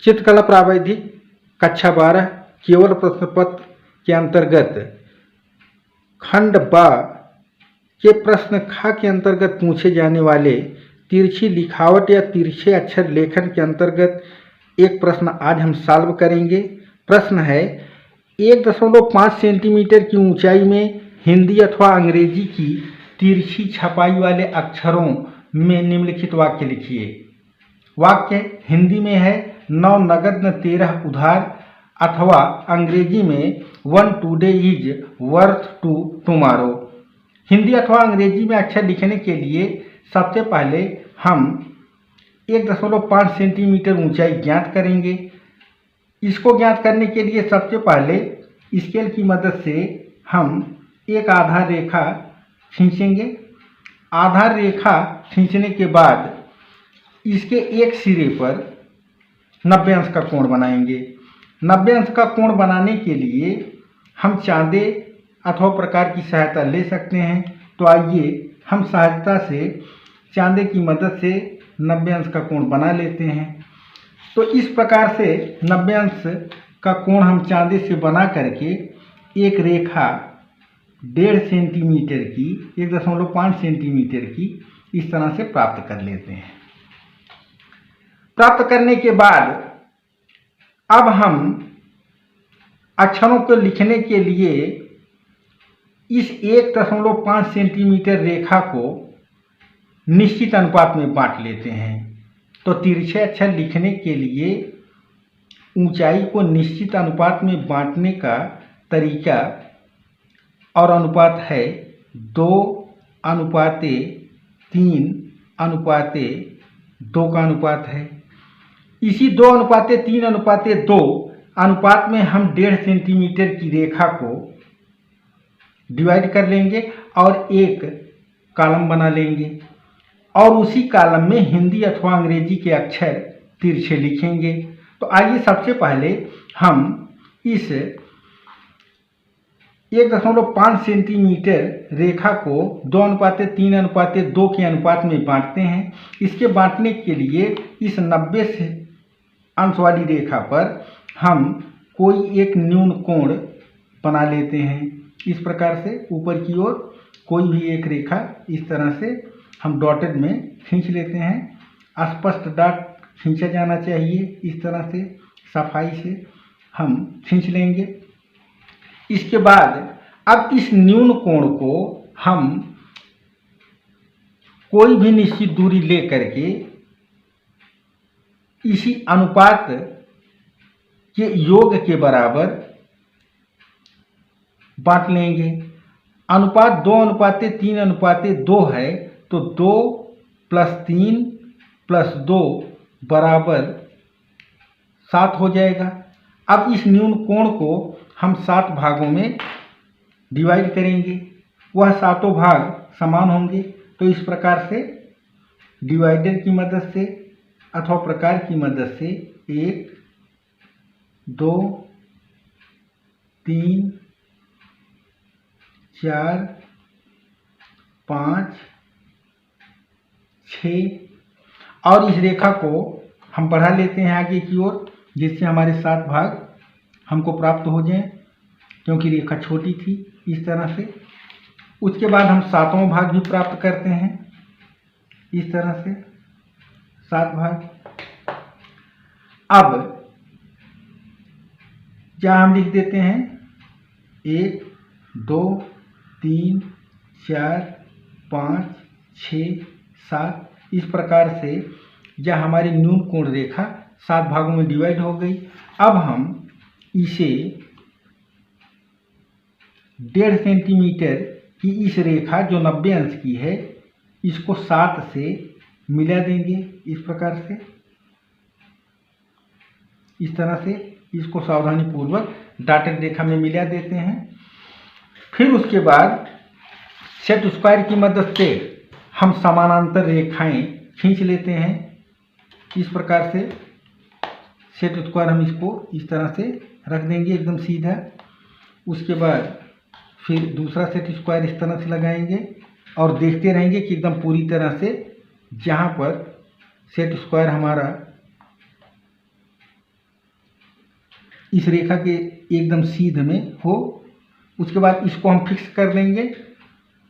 चित्रकला प्रावैधिक कक्षा 12 केवल प्रश्न पत्र के अंतर्गत खंड ब के प्रश्न ख के अंतर्गत पूछे जाने वाले तिरछी लिखावट या तिरछे अक्षर लेखन के अंतर्गत एक प्रश्न आज हम सॉल्व करेंगे। प्रश्न है 1.5 सेंटीमीटर की ऊंचाई में हिंदी अथवा अंग्रेजी की तिरछी छपाई वाले अक्षरों में निम्नलिखित वाक्य लिखिए। वाक्य हिंदी में है 9 नगद न 13 उधार, अथवा अंग्रेजी में 1 today is worth two tomorrow. Hindi अथवा अंग्रेजी में अक्षर लिखने के लिए सबसे पहले हम 1.5 सेंटीमीटर ऊंचाई ज्ञात करेंगे। इसको ज्ञात करने के लिए सबसे पहले स्केल की मदद से हम एक आधार रेखा खींचेंगे। आधार रेखा खींचने के बाद इसके एक सिरे पर 90 अंश का कोण बनाएंगे। 90 अंश का कोण बनाने के लिए हम चांदे अथवा प्रकार की सहायता ले सकते हैं। तो आइए हम सहायता से चांदे की मदद से 90 अंश का कोण बना लेते हैं। तो इस प्रकार से 90 अंश का कोण हम चांदे से बना करके एक रेखा 1.5 सेंटीमीटर की 1.5 सेंटीमीटर की इस तरह से प्राप्त कर लेते हैं। प्राप्त करने के बाद अब हम अक्षरों को लिखने के लिए इस 1.5 सेंटीमीटर रेखा को निश्चित अनुपात में बांट लेते हैं। तो तिरछे अक्षर लिखने के लिए ऊंचाई को निश्चित अनुपात में बांटने का तरीका और अनुपात है 2:3:2 का अनुपात है। इसी 2:3:2 अनुपात में हम 1.5 सेंटीमीटर की रेखा को डिवाइड कर लेंगे और एक कॉलम बना लेंगे और उसी कॉलम में हिंदी अथवा अंग्रेजी के अक्षर तिरछे लिखेंगे। तो आइए सबसे पहले हम इस 1.5 सेंटीमीटर रेखा को 2:3:2 के अनुपात में बांटते हैं। इसके बांटने के लिए इस 90 अंश वाली रेखा पर हम कोई एक न्यून कोण बना लेते हैं। इस प्रकार से ऊपर की ओर कोई भी एक रेखा इस तरह से हम डॉटेड में खींच लेते हैं। स्पष्ट डॉट खींचा जाना चाहिए। इस तरह से सफाई से हम खींच लेंगे। इसके बाद अब इस न्यून कोण को हम कोई भी निश्चित दूरी ले करके इसी अनुपात के योग के बराबर बांट लेंगे। अनुपात 2:3:2 है तो 2 + 3 + 2 बराबर 7 हो जाएगा। अब इस न्यून कोण को हम 7 भागों में डिवाइड करेंगे। वह 7 भाग समान होंगे। तो इस प्रकार से डिवाइडर की मदद से अथवा प्रकार की मदद से 1 2 3 4 5 6 और इस रेखा को हम बढ़ा लेते हैं आगे की ओर, जिससे हमारे 7 भाग हमको प्राप्त हो जाएं, क्योंकि रेखा छोटी थी। इस तरह से उसके बाद हम 7वां भाग भी प्राप्त करते हैं। इस तरह से 7 भाग। अब क्या हम लिख देते हैं 1 2 3 4 5 6 7। इस प्रकार से यह हमारी न्यून कोण रेखा 7 भागों में डिवाइड हो गई। अब हम इसे 1.5 सेंटीमीटर की इस रेखा जो 90 अंश की है, इसको 7 से मिला देंगे। इस प्रकार से इस तरह से इसको सावधानी पूर्वक डॉटेड रेखा में मिला देते हैं। फिर उसके बाद सेट स्क्वायर की मदद से हम समानांतर रेखाएं खींच लेते हैं। इस प्रकार से सेट स्क्वायर हम इसको इस तरह से रख देंगे एकदम सीधा। उसके बाद फिर दूसरा सेट स्क्वायर इस तरह से लगाएंगे और देखते रहेंगे कि एकदम पूरी तरह से जहाँ पर सेट स्क्वायर हमारा इस रेखा के एकदम सीध में हो। उसके बाद इसको हम फिक्स कर देंगे।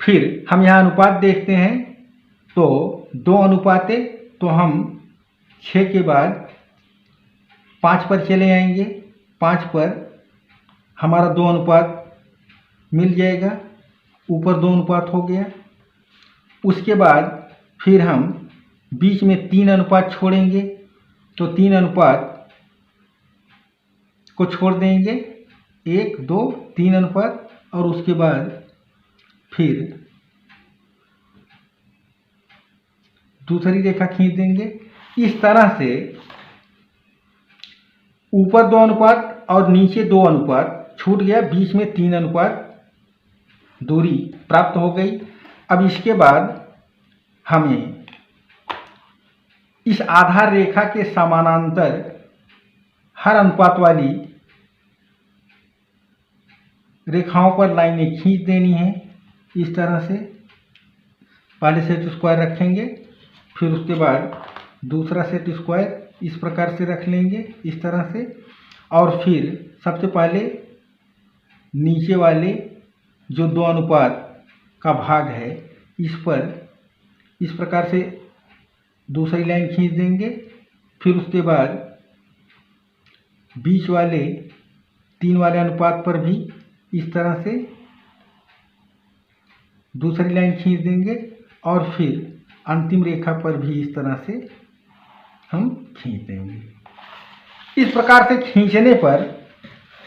फिर हम यहाँ अनुपात देखते हैं तो 2 अनुपात है, तो हम 6 के बाद 5 पर चले आएंगे। 5 पर हमारा 2 अनुपात मिल जाएगा, ऊपर 2 अनुपात हो गया। उसके बाद फिर हम बीच में 3 अनुपात छोड़ेंगे, तो 3 अनुपात को छोड़ देंगे, 1 2 3 अनुपात। और उसके बाद फिर दूसरी रेखा खींच देंगे। इस तरह से ऊपर 2 अनुपात और नीचे 2 अनुपात छूट गया, बीच में 3 अनुपात दूरी प्राप्त हो गई। अब इसके बाद हमें इस आधार रेखा के समानांतर हर अनुपात वाली रेखाओं पर लाइनें खींच देनी है। इस तरह से पहले सेट स्क्वायर रखेंगे, फिर उसके बाद दूसरा सेट स्क्वायर इस प्रकार से रख लेंगे, इस तरह से। और फिर सबसे पहले नीचे वाले जो 2 अनुपात का भाग है, इस पर इस प्रकार से दूसरी लाइन खींच देंगे। फिर उसके बाद बीच वाले 3 वाले अनुपात पर भी इस तरह से दूसरी लाइन खींच देंगे। और फिर अंतिम रेखा पर भी इस तरह से हम खींच देंगे। इस प्रकार से खींचने पर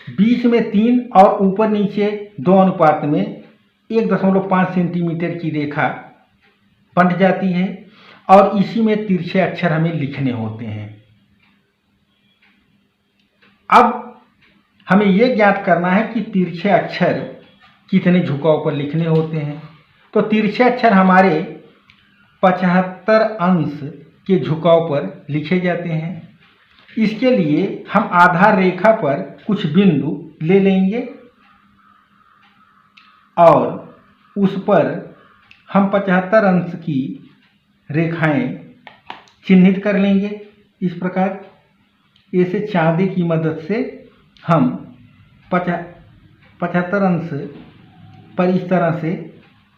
बीच में 3 और ऊपर नीचे 2 अनुपात में 1.5 सेंटीमीटर की रेखा बंट जाती है। और इसी में तिरछे अक्षर हमें लिखने होते हैं। अब हमें यह ज्ञात करना है कि तिरछे अक्षर कितने झुकाव पर लिखने होते हैं। तो तिरछे अक्षर हमारे 75 अंश के झुकाव पर लिखे जाते हैं। इसके लिए हम आधार रेखा पर कुछ बिंदु ले लेंगे और उस पर हम 75 अंश की रेखाएं चिन्हित कर लेंगे। इस प्रकार ऐसे चांदे की मदद से हम 75 अंश पर इस तरह से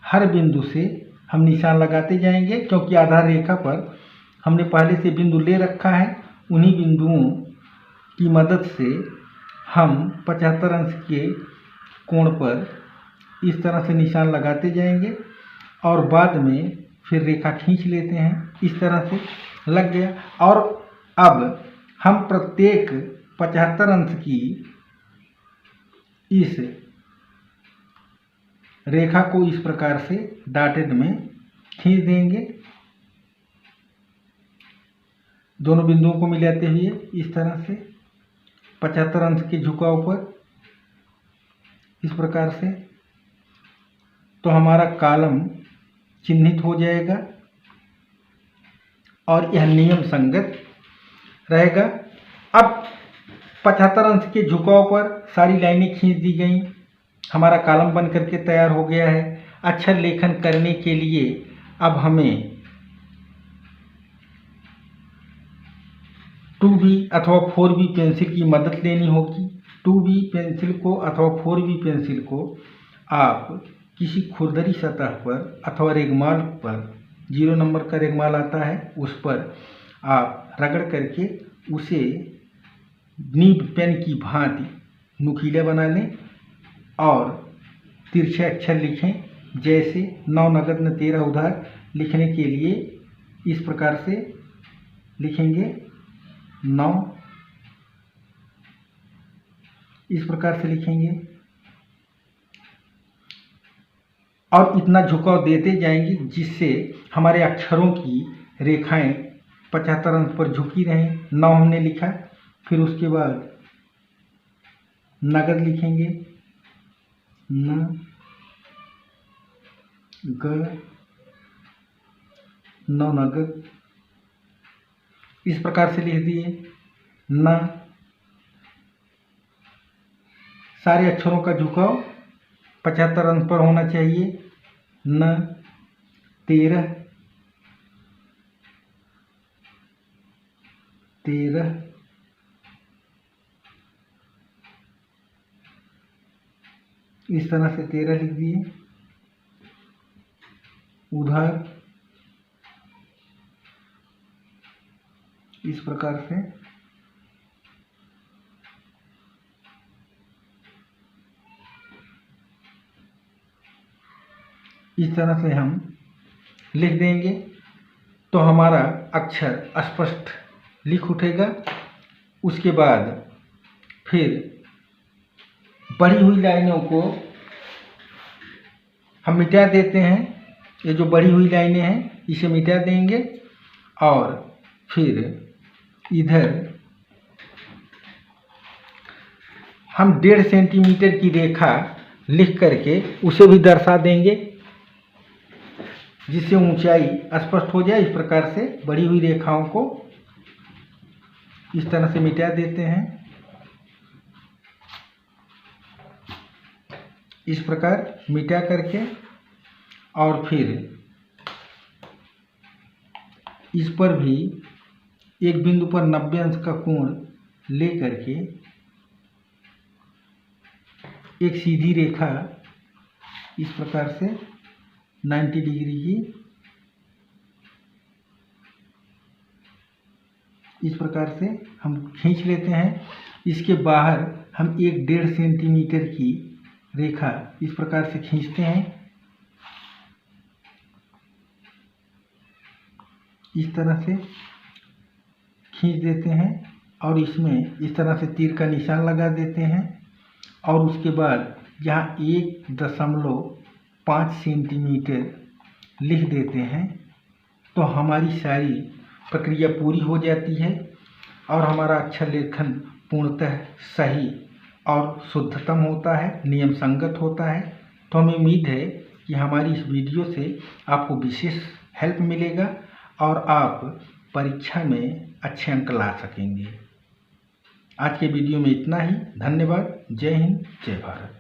हर बिंदु से हम निशान लगाते जाएंगे, क्योंकि आधार रेखा पर हमने पहले से बिंदु ले रखा है। उन्हीं बिंदुओं की मदद से हम 75 अंश के कोण पर इस तरह से निशान लगाते जाएंगे और बाद में फिर रेखा खींच लेते हैं। इस तरह से लग गया। और अब हम प्रत्येक 75 अंश की इस रेखा को इस प्रकार से डॉटेड में खींच देंगे, दोनों बिंदुओं को मिलाते हुए इस तरह से 75 अंश के झुकाव पर इस प्रकार से। तो हमारा कॉलम चिन्हित हो जाएगा और यह नियम संगत रहेगा। अब 75 अंश के झुकाव पर सारी लाइनें खींच दी गई, हमारा कॉलम बन करके तैयार हो गया है। अक्षर लेखन करने के लिए अब हमें 2B अथवा 4B पेंसिल की मदद लेनी होगी। 2B पेंसिल को अथवा 4B पेंसिल को आप किसी खुरदरी सतह पर अथवा रेगमाल पर, 0 नंबर का रेगमाल आता है, उस पर आप रगड़ करके उसे नीब पेन की भांति नुकीला बना लें और तिरछे अक्षर लिखें। जैसे 9 नगद न 13 उधार लिखने के लिए इस प्रकार से लिखेंगे 9, इस प्रकार से लिखेंगे और इतना झुकाव देते जाएंगे जिससे हमारे अक्षरों की रेखाएं 75 अंश पर झुकी रहें। 9 हमने लिखा, फिर उसके बाद नगद लिखेंगे, न ग 9 नगद, इस प्रकार से लिख दिए। न सारे अक्षरों का झुकाव 75 अंश पर होना चाहिए। न 13 13 इस तरह से 13 लिख दिए। उधर इस प्रकार से इस तरह से हम लिख देंगे तो हमारा अक्षर स्पष्ट लिख उठेगा। उसके बाद फिर बढ़ी हुई लाइनों को हम मिटा देते हैं। ये जो बढ़ी हुई लाइनें हैं इसे मिटा देंगे और फिर इधर हम 1.5 सेंटीमीटर की रेखा लिख करके उसे भी दर्शा देंगे जिससे ऊंचाई स्पष्ट हो जाए। इस प्रकार से बढ़ी हुई रेखाओं को इस तरह से मिटा देते हैं। इस प्रकार मिटा करके और फिर इस पर भी एक बिंदु पर 90 अंश का कोण ले करके एक सीधी रेखा इस प्रकार से 90 डिग्री की इस प्रकार से हम खींच लेते हैं। इसके बाहर हम एक 1.5 सेंटीमीटर की रेखा इस प्रकार से खींचते हैं। इस तरह से खींच देते हैं और इसमें इस तरह से तीर का निशान लगा देते हैं और उसके बाद यहाँ 1.5 सेंटीमीटर लिख देते हैं तो हमारी सारी प्रक्रिया पूरी हो जाती है और हमारा अक्षर लेखन पूर्णतः सही और शुद्धतम होता है, नियम संगत होता है। तो हमें उम्मीद है कि हमारी इस वीडियो से आपको विशेष हेल्प मिलेगा और आप परीक्षा में अच्छे अंक ला सकेंगे। आज के वीडियो में इतना ही। धन्यवाद। जय हिंद, जय भारत।